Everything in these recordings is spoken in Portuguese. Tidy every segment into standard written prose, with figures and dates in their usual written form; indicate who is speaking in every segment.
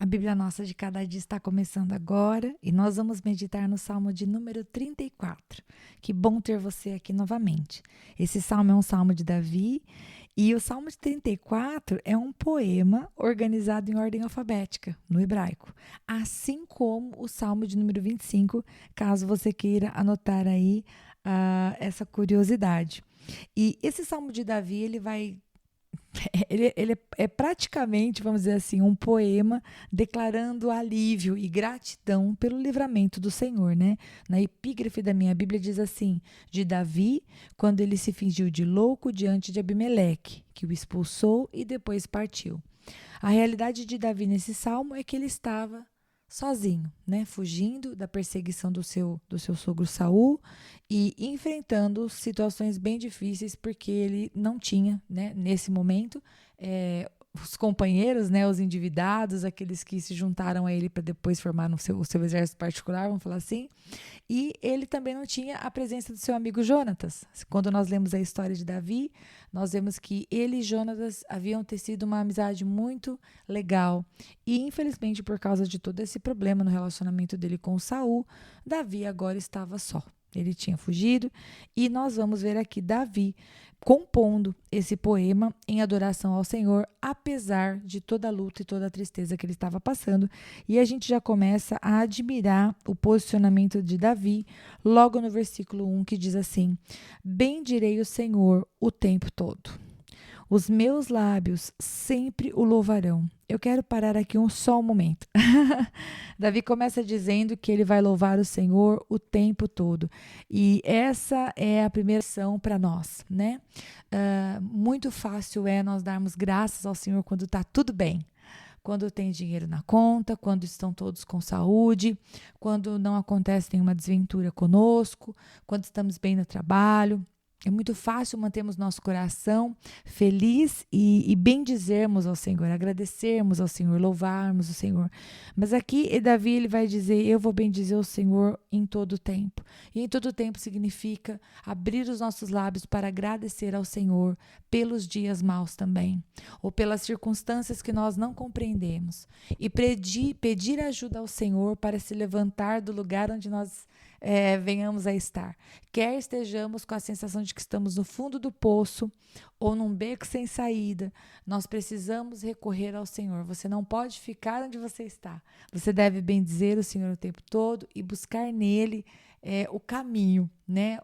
Speaker 1: A Bíblia Nossa de Cada Dia está começando agora e nós vamos meditar no Salmo de número 34. Que bom ter você aqui novamente. Esse salmo é um salmo de Davi e o Salmo de 34 é um poema organizado em ordem alfabética, no hebraico, assim como o Salmo de número 25, caso você queira anotar aí essa curiosidade. E esse Salmo de Davi, ele é praticamente, vamos dizer assim, um poema declarando alívio e gratidão pelo livramento do Senhor, né? Na epígrafe da minha Bíblia diz assim: de Davi, quando ele se fingiu de louco diante de Abimeleque, que o expulsou e depois partiu. A realidade de Davi nesse salmo é que ele estava sozinho, né, fugindo da perseguição do seu sogro Saul e enfrentando situações bem difíceis porque ele não tinha, né, nesse momento, os companheiros, né, os endividados, aqueles que se juntaram a ele para depois formar o seu exército particular, vamos falar assim, e ele também não tinha a presença do seu amigo Jonatas. Quando nós lemos a história de Davi, nós vemos que ele e Jonatas haviam tecido uma amizade muito legal. E infelizmente, por causa de todo esse problema no relacionamento dele com Saul, Davi agora estava só. Ele tinha fugido e nós vamos ver aqui Davi compondo esse poema em adoração ao Senhor, apesar de toda a luta e toda a tristeza que ele estava passando. E a gente já começa a admirar o posicionamento de Davi logo no versículo 1, que diz assim: bendirei o Senhor o tempo todo. Os meus lábios sempre o louvarão. Eu quero parar aqui só um momento. Davi começa dizendo que ele vai louvar o Senhor o tempo todo. E essa é a primeira lição para nós, né? Muito fácil é nós darmos graças ao Senhor quando está tudo bem. Quando tem dinheiro na conta, quando estão todos com saúde, quando não acontece nenhuma desventura conosco, quando estamos bem no trabalho. É muito fácil mantermos nosso coração feliz e bendizermos ao Senhor, agradecermos ao Senhor, louvarmos o Senhor. Mas aqui Davi ele vai dizer: eu vou bendizer o Senhor em todo o tempo. E em todo o tempo significa abrir os nossos lábios para agradecer ao Senhor pelos dias maus também, ou pelas circunstâncias que nós não compreendemos. E pedir ajuda ao Senhor para se levantar do lugar onde nós venhamos a estar. Quer estejamos com a sensação de que estamos no fundo do poço ou num beco sem saída, nós precisamos recorrer ao Senhor. Você não pode ficar onde você está. Você deve bendizer o Senhor o tempo todo e buscar nele o caminho, né?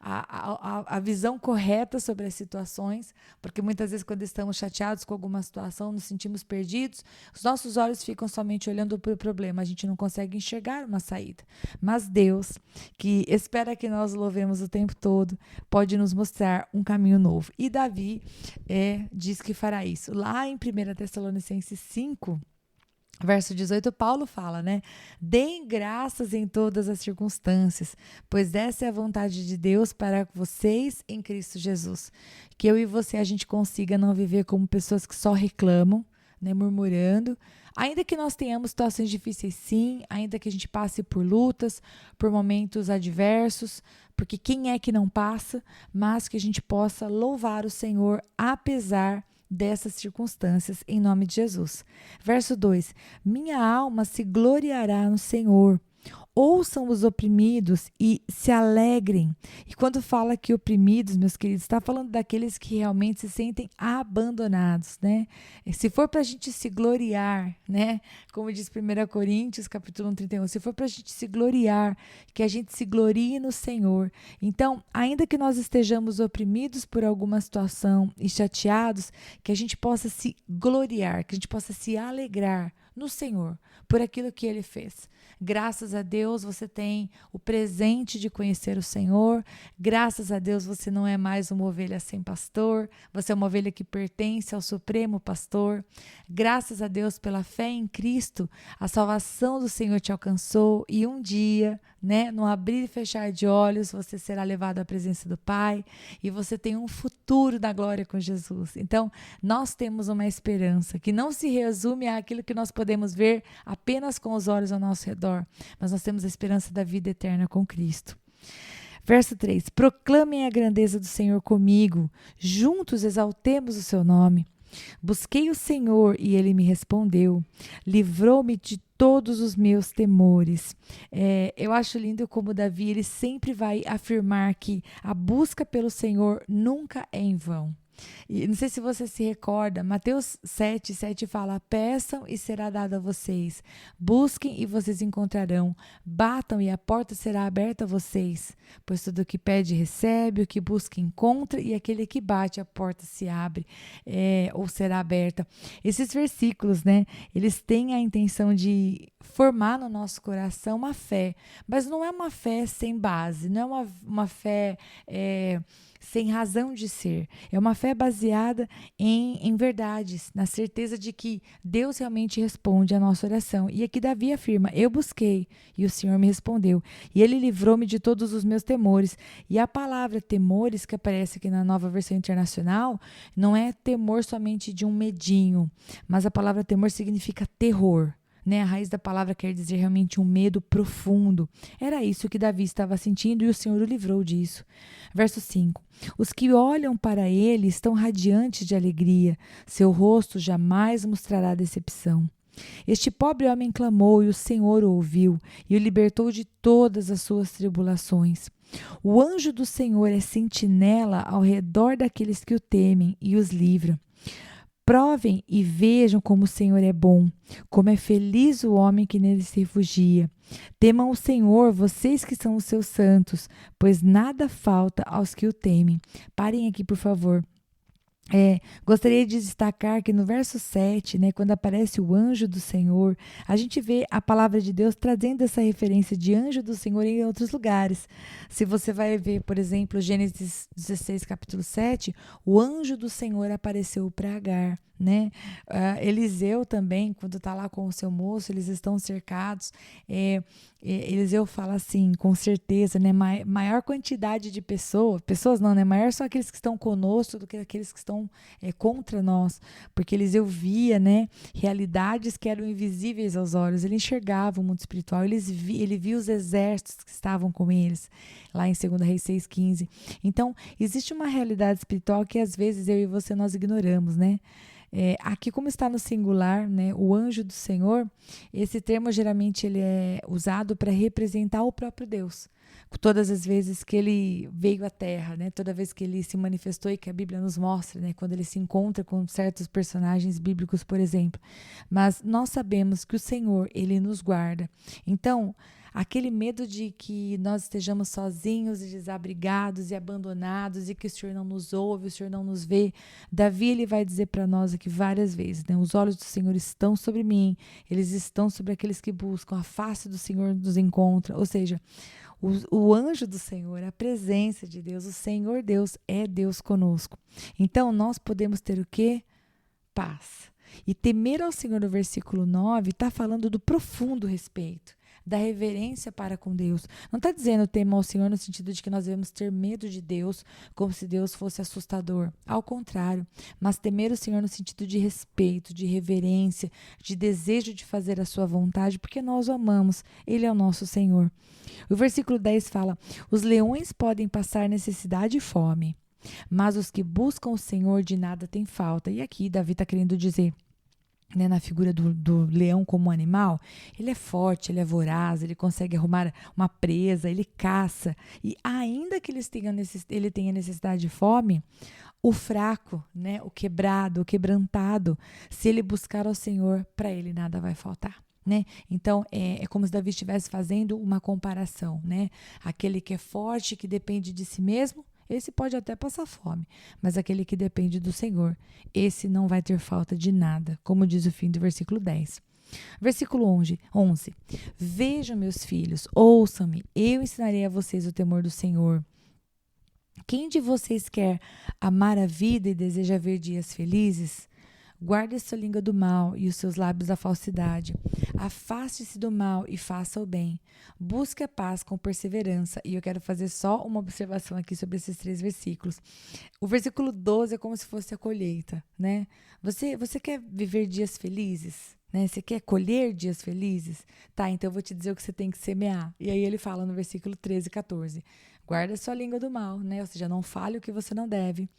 Speaker 1: A visão correta sobre as situações, porque muitas vezes quando estamos chateados com alguma situação, nos sentimos perdidos, os nossos olhos ficam somente olhando para o problema, a gente não consegue enxergar uma saída. Mas Deus, que espera que nós louvemos o tempo todo, pode nos mostrar um caminho novo. E Davi diz que fará isso. Lá em 1 Tessalonicenses 5, verso 18, Paulo fala, né? Deem graças em todas as circunstâncias, pois essa é a vontade de Deus para vocês em Cristo Jesus. Que eu e você, a gente consiga não viver como pessoas que só reclamam, né, murmurando, ainda que nós tenhamos situações difíceis sim, ainda que a gente passe por lutas, por momentos adversos, porque quem é que não passa, mas que a gente possa louvar o Senhor apesar dessas circunstâncias, em nome de Jesus. Verso 2: minha alma se gloriará no Senhor. Ouçam os oprimidos e se alegrem. E quando fala que oprimidos, meus queridos, está falando daqueles que realmente se sentem abandonados, né? Se for para a gente se gloriar, né? Como diz 1 Coríntios, capítulo 31, se for para a gente se gloriar, que a gente se glorie no Senhor. Então, ainda que nós estejamos oprimidos por alguma situação e chateados, que a gente possa se gloriar, que a gente possa se alegrar no Senhor, por aquilo que Ele fez. Graças a Deus você tem o presente de conhecer o Senhor. Graças a Deus você não é mais uma ovelha sem pastor, você é uma ovelha que pertence ao Supremo Pastor. Graças a Deus pela fé em Cristo, a salvação do Senhor te alcançou e um dia, né, no abrir e fechar de olhos, você será levado à presença do Pai e você tem um futuro da glória com Jesus. Então, nós temos uma esperança que não se resume àquilo que nós podemos ver apenas com os olhos ao nosso redor, mas nós temos a esperança da vida eterna com Cristo. Verso 3: proclamem a grandeza do Senhor comigo, juntos exaltemos o seu nome. Busquei o Senhor e ele me respondeu, livrou-me de todos os meus temores. Eu acho lindo como Davi, ele sempre vai afirmar que a busca pelo Senhor nunca é em vão. E não sei se você se recorda, Mateus 7:7 fala: peçam e será dado a vocês, busquem e vocês encontrarão, batam e a porta será aberta a vocês, pois todo o que pede recebe, o que busca encontra, e aquele que bate a porta se abre, ou será aberta. Esses versículos, né, eles têm a intenção de formar no nosso coração uma fé, mas não é uma fé sem base, não é uma fé sem razão de ser. É uma fé baseada em verdades, na certeza de que Deus realmente responde à nossa oração. E aqui Davi afirma: eu busquei e o Senhor me respondeu, e ele livrou-me de todos os meus temores. E a palavra temores, que aparece aqui na Nova Versão Internacional, não é temor somente de um medinho, mas a palavra temor significa terror. A raiz da palavra quer dizer realmente um medo profundo. Era isso que Davi estava sentindo e o Senhor o livrou disso. Verso 5. Os que olham para ele estão radiantes de alegria, seu rosto jamais mostrará decepção. Este pobre homem clamou e o Senhor o ouviu e o libertou de todas as suas tribulações. O anjo do Senhor é sentinela ao redor daqueles que o temem e os livra. Provem e vejam como o Senhor é bom, como é feliz o homem que nele se refugia. Temam o Senhor, vocês que são os seus santos, pois nada falta aos que o temem. Parem aqui, por favor. Gostaria de destacar que no verso 7, quando aparece o anjo do Senhor, a gente vê a palavra de Deus trazendo essa referência de anjo do Senhor em outros lugares. Se você vai ver, por exemplo, Gênesis 16, capítulo 7, o anjo do Senhor apareceu para Agar. Eliseu também, quando está lá com o seu moço, eles estão cercados. Eliseu fala assim, com certeza, maior quantidade de pessoas não, maior são aqueles que estão conosco do que aqueles que estão contra nós, porque Eliseu via, realidades que eram invisíveis aos olhos. Ele enxergava o mundo espiritual, ele via os exércitos que estavam com eles, lá em 2 Reis 6:15. Então, existe uma realidade espiritual que às vezes eu e você nós ignoramos, aqui, como está no singular, o anjo do Senhor, esse termo geralmente ele é usado para representar o próprio Deus. Todas as vezes que ele veio à Terra, toda vez que ele se manifestou, e que a Bíblia nos mostra, quando ele se encontra com certos personagens bíblicos, por exemplo. Mas nós sabemos que o Senhor, ele nos guarda. Então, aquele medo de que nós estejamos sozinhos e desabrigados e abandonados e que o Senhor não nos ouve, o Senhor não nos vê. Davi, ele vai dizer para nós aqui várias vezes, os olhos do Senhor estão sobre mim, eles estão sobre aqueles que buscam, a face do Senhor nos encontra. Ou seja, o anjo do Senhor, a presença de Deus, o Senhor Deus é Deus conosco. Então, nós podemos ter o quê? Paz. E temer ao Senhor, no versículo 9, está falando do profundo respeito, da reverência para com Deus. Não está dizendo temor ao Senhor no sentido de que nós devemos ter medo de Deus, como se Deus fosse assustador. Ao contrário, mas temer o Senhor no sentido de respeito, de reverência, de desejo de fazer a sua vontade, porque nós o amamos. Ele é o nosso Senhor. O versículo 10 fala: os leões podem passar necessidade e fome, mas os que buscam o Senhor de nada têm falta. E aqui Davi está querendo dizer, na figura do leão como animal, ele é forte, ele é voraz, ele consegue arrumar uma presa, ele caça. E ainda que ele tenha necessidade de fome, o fraco, o quebrado, o quebrantado, se ele buscar ao Senhor, para ele nada vai faltar. Então, é como se Davi estivesse fazendo uma comparação. Aquele que é forte, que depende de si mesmo, esse pode até passar fome, mas aquele que depende do Senhor, esse não vai ter falta de nada, como diz o fim do versículo 10. Versículo 11. Vejam, meus filhos, ouçam-me, eu ensinarei a vocês o temor do Senhor. Quem de vocês quer amar a vida e deseja ver dias felizes? Guarde a sua língua do mal e os seus lábios da falsidade. Afaste-se do mal e faça o bem. Busque a paz com perseverança. E eu quero fazer só uma observação aqui sobre esses 3 versículos. O versículo 12 é como se fosse a colheita, Você quer viver dias felizes? Você quer colher dias felizes? Tá, então eu vou te dizer o que você tem que semear. E aí ele fala no versículo 13 e 14. Guarda a sua língua do mal, Ou seja, não fale o que você não deve.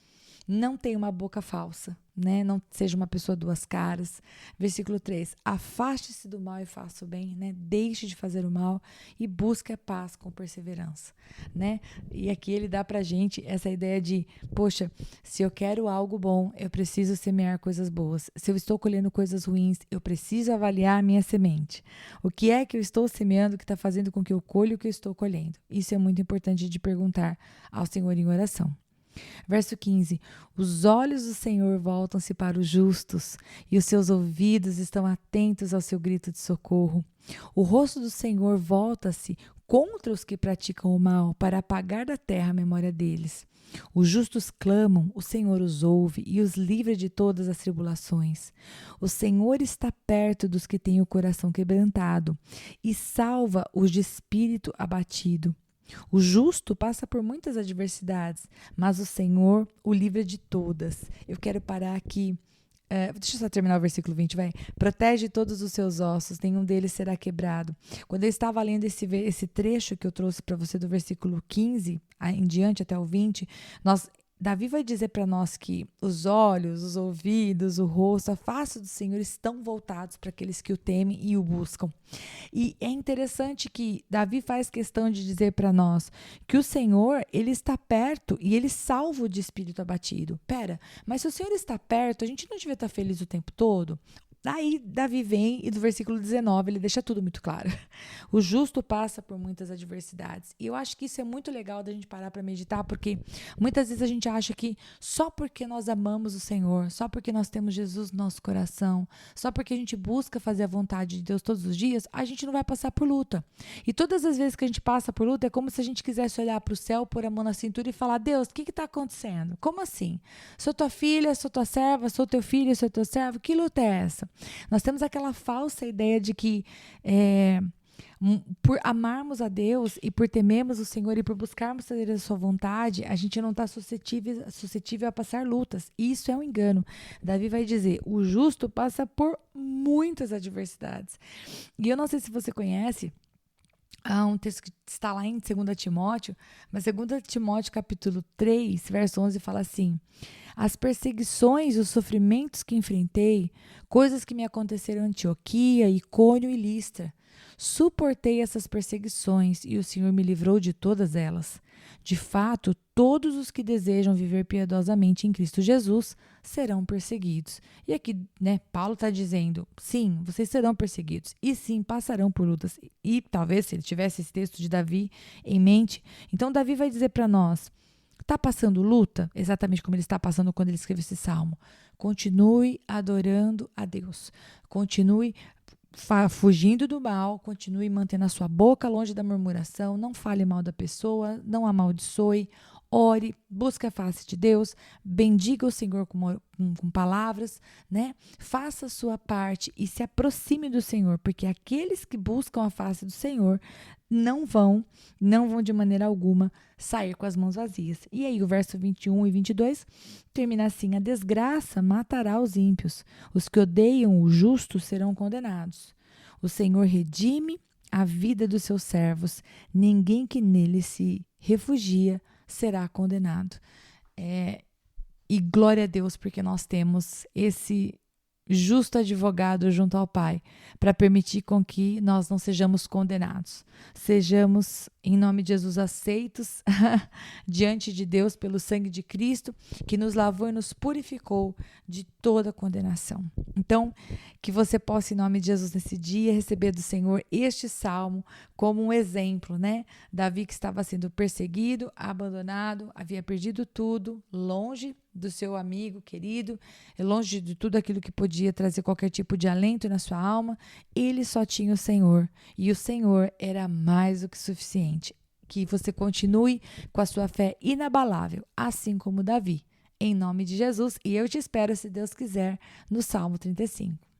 Speaker 1: Não tenha uma boca falsa, né? Não seja uma pessoa duas caras. Versículo 3, afaste-se do mal e faça o bem, né? Deixe de fazer o mal e busque a paz com perseverança, né? E aqui ele dá pra gente essa ideia de, poxa, se eu quero algo bom, eu preciso semear coisas boas. Se eu estou colhendo coisas ruins, eu preciso avaliar a minha semente. O que é que eu estou semeando que está fazendo com que eu colhe o que eu estou colhendo? Isso é muito importante de perguntar ao Senhor em oração. Verso 15, os olhos do Senhor voltam-se para os justos e os seus ouvidos estão atentos ao seu grito de socorro. O rosto do Senhor volta-se contra os que praticam o mal para apagar da terra a memória deles. Os justos clamam, o Senhor os ouve e os livra de todas as tribulações. O Senhor está perto dos que têm o coração quebrantado e salva os de espírito abatido. O justo passa por muitas adversidades, mas o Senhor o livra de todas. Eu quero parar aqui. Deixa eu só terminar o versículo 20, vai. Protege todos os seus ossos, nenhum deles será quebrado. Quando eu estava lendo esse trecho que eu trouxe para você do versículo 15 em diante até o 20, Davi vai dizer para nós que os olhos, os ouvidos, o rosto, a face do Senhor estão voltados para aqueles que o temem e o buscam. E é interessante que Davi faz questão de dizer para nós que o Senhor, ele está perto e ele salva o de espírito abatido. Pera, mas se o Senhor está perto, a gente não devia estar feliz o tempo todo? Daí Davi vem e do versículo 19 ele deixa tudo muito claro. O justo passa por muitas adversidades. E eu acho que isso é muito legal da gente parar para meditar, porque muitas vezes a gente acha que só porque nós amamos o Senhor, só porque nós temos Jesus no nosso coração, só porque a gente busca fazer a vontade de Deus todos os dias, a gente não vai passar por luta. E todas as vezes que a gente passa por luta, é como se a gente quisesse olhar para o céu, pôr a mão na cintura e falar: Deus, o que está acontecendo? Como assim? Sou tua filha, sou tua serva, sou teu filho, sou teu servo, que luta é essa? Nós temos aquela falsa ideia de que por amarmos a Deus e por temermos o Senhor e por buscarmos fazer a sua vontade, a gente não está suscetível a passar lutas. Isso é um engano. Davi vai dizer, o justo passa por muitas adversidades. E eu não sei se você conhece, há um texto que está lá em 2 Timóteo, mas 2 Timóteo capítulo 3, verso 11 fala assim: as perseguições e os sofrimentos que enfrentei, coisas que me aconteceram em Antioquia, Icônio e Listra, suportei essas perseguições e o Senhor me livrou de todas elas. De fato, todos os que desejam viver piedosamente em Cristo Jesus serão perseguidos. E aqui, Paulo está dizendo, sim, vocês serão perseguidos. E sim, passarão por lutas. E talvez, se ele tivesse esse texto de Davi em mente, então Davi vai dizer para nós, está passando luta? Exatamente como ele está passando quando ele escreve esse salmo. Continue adorando a Deus. Continue fugindo do mal, continue mantendo a sua boca longe da murmuração, não fale mal da pessoa, não amaldiçoe, ore, busque a face de Deus, bendiga o Senhor com palavras, Faça a sua parte e se aproxime do Senhor, porque aqueles que buscam a face do Senhor não vão de maneira alguma sair com as mãos vazias. E aí o verso 21 e 22 termina assim: a desgraça matará os ímpios, os que odeiam o justo serão condenados. O Senhor redime a vida dos seus servos, ninguém que nele se refugia será condenado. E glória a Deus, porque nós temos esse justo advogado junto ao Pai, para permitir com que nós não sejamos condenados. Sejamos, em nome de Jesus, aceitos diante de Deus pelo sangue de Cristo, que nos lavou e nos purificou de toda condenação. Então, que você possa, em nome de Jesus, nesse dia, receber do Senhor este salmo como um exemplo, Davi, que estava sendo perseguido, abandonado, havia perdido tudo, longe do seu amigo querido, longe de tudo aquilo que podia trazer qualquer tipo de alento na sua alma, ele só tinha o Senhor, e o Senhor era mais do que suficiente. Que você continue com a sua fé inabalável, assim como Davi, em nome de Jesus, e eu te espero, se Deus quiser, no Salmo 35.